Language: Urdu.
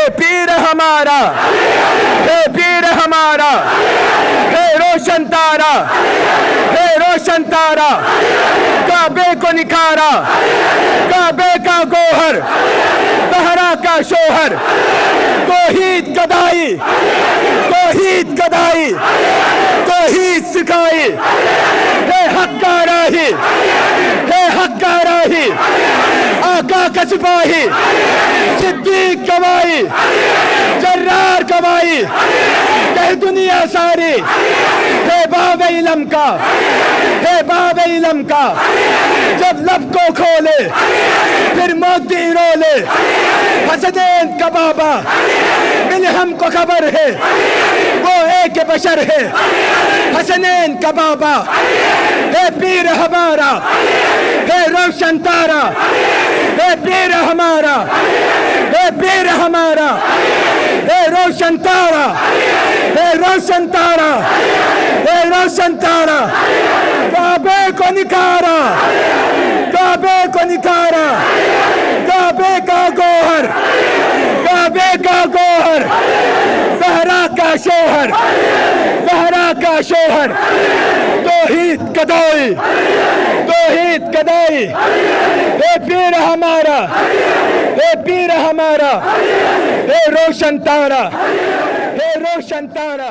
ہے پیر ہمارا، ہے پیر ہمارا، ہے روشن تارا، ہے روشن تارا، کعبے کو نکھارا، کعبے کا گوہر، زہرا کا شوہر، توحید گدائی، توحید گدائی، توحید سکھائی، ہے حق کا راہی، ہے حق کا راہی، آقا کا سپاہی، صدیق گواہی، جرار گواہی، کہ دنیا ساری ہے باب علم کا، ہے باب علم کا، جب لب کو کھولے پھر موتی رولے، حسنین کا بابا مل ہم کو خبر ہے، وہ ایک بشر ہے، حسنین کا بابا ہے پیر ہمارا، ہے روشن تارا، ہے پیر ہمارا، ہے پیر ہمارا، ہے روشن تارا، ہے روشن تارا، ہے روشن تارا، کعبے کو نکھارا، کعبے کو نکھارا، کعبے کا گوہر، کعبے کا گوہر، زہرا کا شوہر، زہرا کا شوہر، توحید گدائی، توحید گدائی، اے پیر ہمارا، اے پیر ہمارا، اے روشن تارا، اے روشن تارا۔